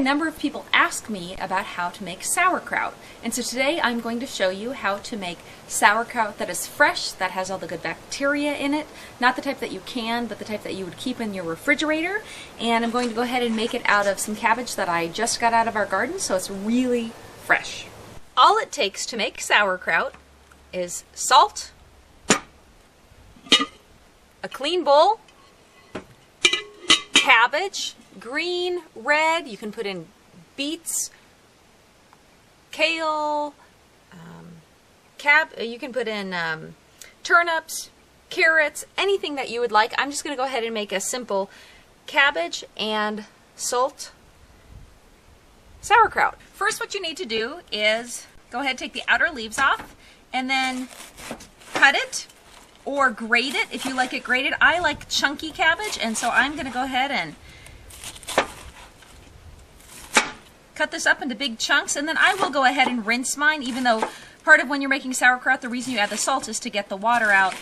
number of people ask me about how to make sauerkraut. And so today I'm going to show you how to make sauerkraut that is fresh, that has all the good bacteria in it. Not the type that you can, but the type that you would keep in your refrigerator. And I'm going to go ahead and make it out of some cabbage that I just got out of our garden, so it's really fresh. All it takes to make sauerkraut is salt, a clean bowl, cabbage, green, red, you can put in beets, kale, you can put in turnips, carrots, anything that you would like. I'm just going to go ahead and make a simple cabbage and salt sauerkraut. First, what you need to do is go ahead and take the outer leaves off and then cut it or grate it if you like it grated. I like chunky cabbage, and so I'm going to go ahead and cut this up into big chunks, and then I will go ahead and rinse mine, even though part of when you're making sauerkraut, the reason you add the salt is to get the water out.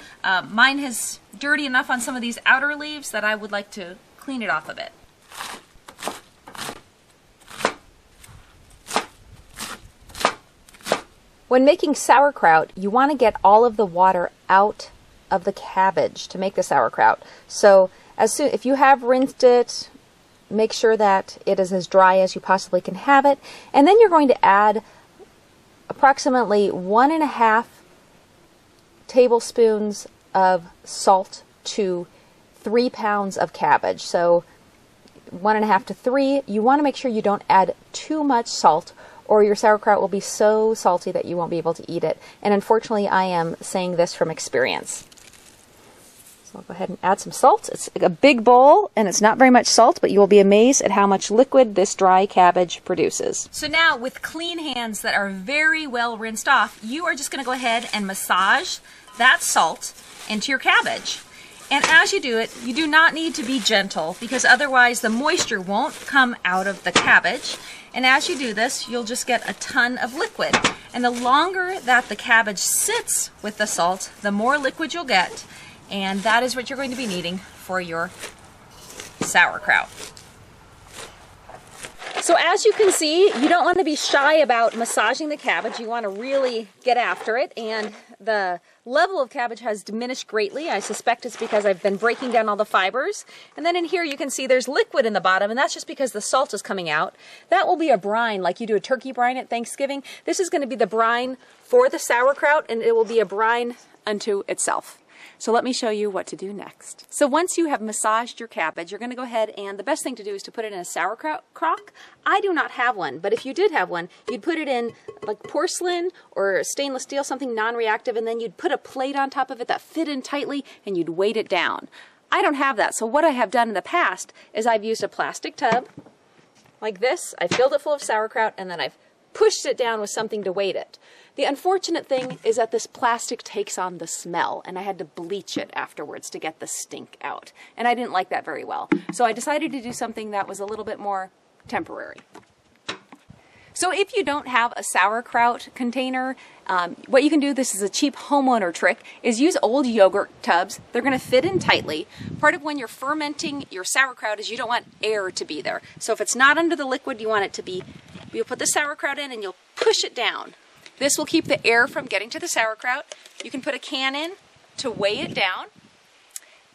Mine is dirty enough on some of these outer leaves that I would like to clean it off a bit. When making sauerkraut, you want to get all of the water out of the cabbage to make the sauerkraut. So if you have rinsed it, make sure that it is as dry as you possibly can have it. And then you're going to add approximately 1.5 tablespoons of salt to 3 pounds of cabbage. So 1.5 to 3. You want to make sure you don't add too much salt, or your sauerkraut will be so salty that you won't be able to eat it. And unfortunately, I am saying this from experience. So I'll go ahead and add some salt. It's a big bowl, and it's not very much salt, but you will be amazed at how much liquid this dry cabbage produces. So now, with clean hands that are very well rinsed off, you are just going to go ahead and massage that salt into your cabbage. And as you do it, you do not need to be gentle, because otherwise the moisture won't come out of the cabbage. And as you do this, you'll just get a ton of liquid. And the longer that the cabbage sits with the salt, the more liquid you'll get. And that is what you're going to be needing for your sauerkraut. So as you can see, you don't want to be shy about massaging the cabbage. You want to really get after it. And the level of cabbage has diminished greatly. I suspect it's because I've been breaking down all the fibers. And then in here you can see there's liquid in the bottom, and that's just because the salt is coming out. That will be a brine, like you do a turkey brine at Thanksgiving. This is going to be the brine for the sauerkraut, and it will be a brine unto itself. So let me show you what to do next. So once you have massaged your cabbage, you're going to go ahead, and the best thing to do is to put it in a sauerkraut crock. I do not have one, but if you did have one, you'd put it in like porcelain or stainless steel, something non-reactive, and then you'd put a plate on top of it that fit in tightly, and you'd weight it down. I don't have that, so what I have done in the past is I've used a plastic tub like this. I filled it full of sauerkraut, and then I've pushed it down with something to weight it. The unfortunate thing is that this plastic takes on the smell, and I had to bleach it afterwards to get the stink out. And I didn't like that very well. So I decided to do something that was a little bit more temporary. So if you don't have a sauerkraut container, what you can do, this is a cheap homeowner trick, is use old yogurt tubs. They're going to fit in tightly. Part of when you're fermenting your sauerkraut is you don't want air to be there. So if it's not under the liquid, you want it to be, you'll put the sauerkraut in and you'll push it down. This will keep the air from getting to the sauerkraut. You can put a can in to weigh it down.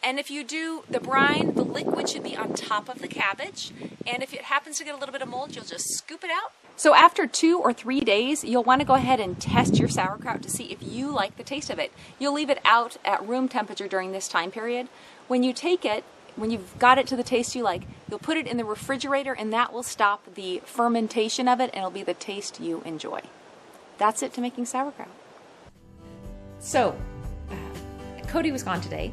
And if you do the brine, the liquid should be on top of the cabbage. And if it happens to get a little bit of mold, you'll just scoop it out. So after 2 or 3 days, you'll want to go ahead and test your sauerkraut to see if you like the taste of it. You'll leave it out at room temperature during this time period. When you take it, when you've got it to the taste you like, you'll put it in the refrigerator, and that will stop the fermentation of it, and it'll be the taste you enjoy. That's it to making sauerkraut. So, Cody was gone today,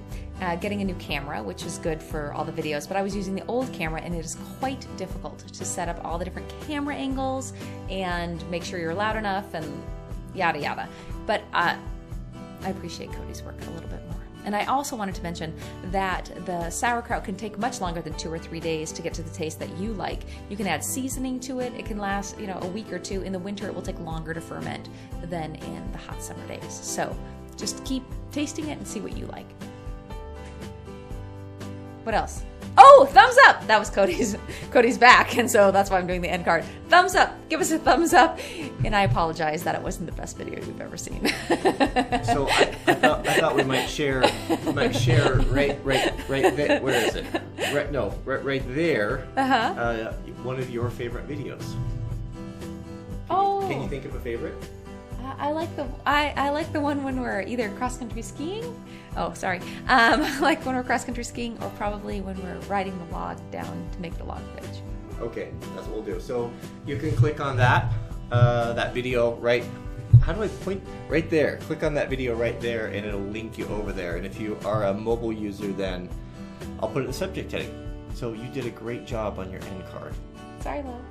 getting a new camera, which is good for all the videos, but I was using the old camera, and it is quite difficult to set up all the different camera angles and make sure you're loud enough and yada yada. But I appreciate Cody's work a little bit more. And I also wanted to mention that the sauerkraut can take much longer than 2 or 3 days to get to the taste that you like. You can add seasoning to it. It can last, a week or two. In the winter, it will take longer to ferment than in the hot summer days. So just keep tasting it and see what you like. What else? Oh, thumbs up! That was Cody's back, and so that's why I'm doing the end card. Thumbs up! Give us a thumbs up! And I apologize that it wasn't the best video you've ever seen. So I thought we might share right there. Where is it? Right there. One of your favorite videos. Can you think of a favorite? I like the one when we're either cross country skiing. Oh, sorry. Like when we're cross country skiing, or probably when we're riding the log down to make the log bridge. Okay, that's what we'll do. So you can click on that video right. How do I point? Right there. Click on that video right there, and it'll link you over there. And if you are a mobile user, then I'll put it in the subject heading. So you did a great job on your end card. Sorry, love.